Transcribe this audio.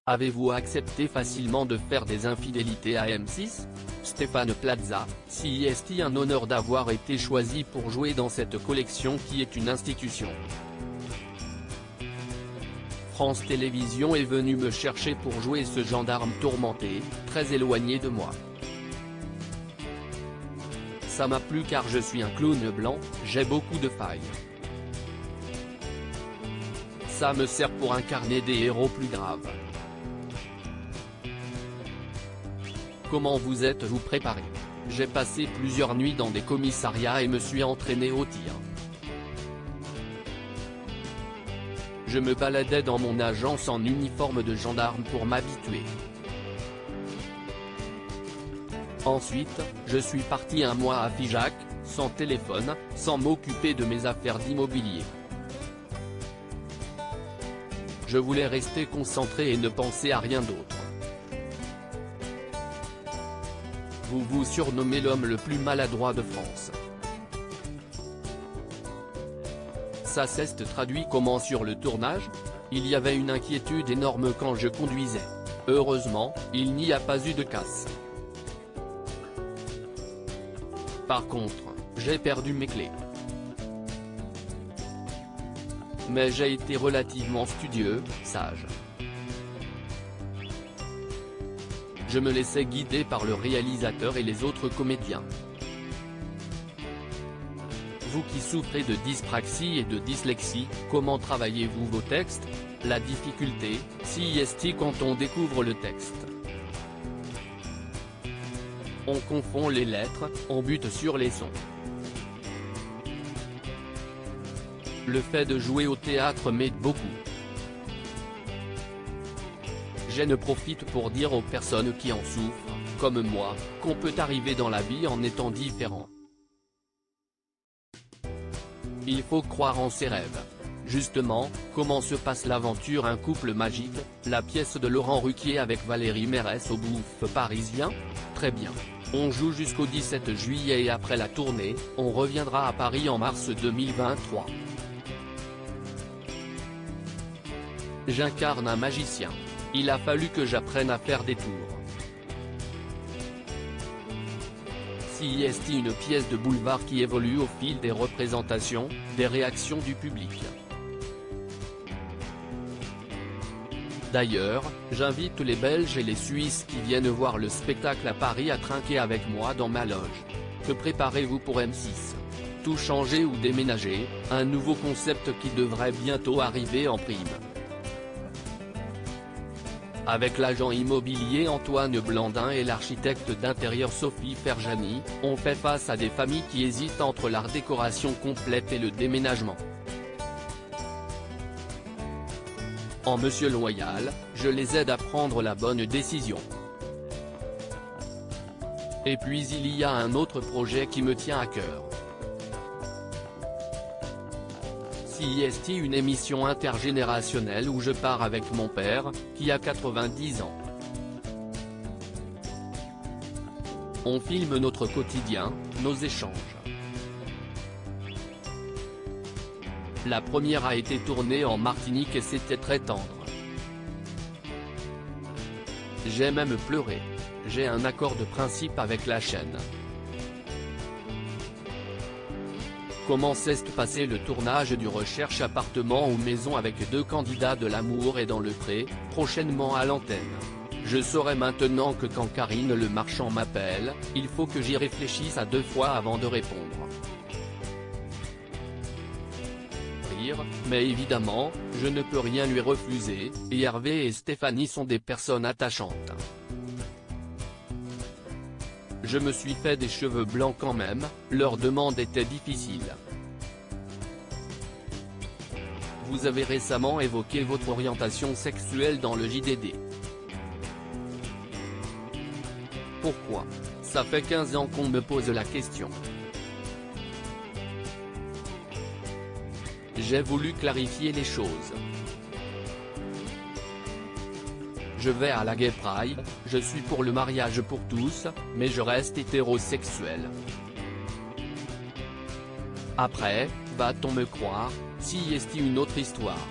Avez-vous accepté facilement de faire des infidélités à M6 ? Stéphane Plaza, si est-il un honneur d'avoir été choisi pour jouer dans cette collection qui est une institution. France Télévisions est venu me chercher pour jouer ce gendarme tourmenté, très éloigné de moi. Ça m'a plu car je suis un clown blanc, j'ai beaucoup de failles. Ça me sert pour incarner des héros plus graves. Comment vous êtes-vous préparé ? J'ai passé plusieurs nuits dans des commissariats et me suis entraîné au tir. Je me baladais dans mon agence en uniforme de gendarme pour m'habituer. Ensuite, je suis parti un mois à Figeac, sans téléphone, sans m'occuper de mes affaires d'immobilier. Je voulais rester concentré et ne penser à rien d'autre. Vous vous surnommez l'homme le plus maladroit de France. Ça s'est traduit comment sur le tournage ? Il y avait une inquiétude énorme quand je conduisais. Heureusement, il n'y a pas eu de casse. Par contre, j'ai perdu mes clés. Mais j'ai été relativement studieux, sage. Je me laissais guider par le réalisateur et les autres comédiens. Vous qui souffrez de dyspraxie et de dyslexie, comment travaillez-vous vos textes ? La difficulté, si est quand on découvre le texte. On confond les lettres, on bute sur les sons. Le fait de jouer au théâtre m'aide beaucoup. Je ne profite pour dire aux personnes qui en souffrent, comme moi, qu'on peut arriver dans la vie en étant différent. Il faut croire en ses rêves. Justement, comment se passe l'aventure Un couple magique, la pièce de Laurent Ruquier avec Valérie Mérès au Bouffe parisien ? Très bien. On joue jusqu'au 17 juillet et après la tournée, on reviendra à Paris en mars 2023. J'incarne un magicien. Il a fallu que j'apprenne à faire des tours. Si est une pièce de boulevard qui évolue au fil des représentations, des réactions du public. D'ailleurs, j'invite les Belges et les Suisses qui viennent voir le spectacle à Paris à trinquer avec moi dans ma loge. Que préparez-vous pour M6 ? Tout changer ou déménager, un nouveau concept qui devrait bientôt arriver en prime. Avec l'agent immobilier Antoine Blandin et l'architecte d'intérieur Sophie Ferjani, on fait face à des familles qui hésitent entre la décoration complète et le déménagement. En Monsieur Loyal, je les aide à prendre la bonne décision. Et puis il y a un autre projet qui me tient à cœur. Si est une émission intergénérationnelle où je pars avec mon père, qui a 90 ans. On filme notre quotidien, nos échanges. La première a été tournée en Martinique et c'était très tendre. J'ai même pleuré. J'ai un accord de principe avec la chaîne. Comment s'est passé le tournage du Recherche appartement ou maison avec 2 candidats de l'amour et dans le pré, prochainement à l'antenne. Je saurai maintenant que quand Karine Le Marchand m'appelle, il faut que j'y réfléchisse à 2 fois avant de répondre. Mais évidemment, je ne peux rien lui refuser, et Hervé et Stéphanie sont des personnes attachantes. Je me suis fait des cheveux blancs quand même, leur demande était difficile. Vous avez récemment évoqué votre orientation sexuelle dans le JDD. Pourquoi ? Ça fait 15 ans qu'on me pose la question. J'ai voulu clarifier les choses. Je vais à la Gay Pride, je suis pour le mariage pour tous, mais je reste hétérosexuel. Après, va-t-on me croire, si est une autre histoire.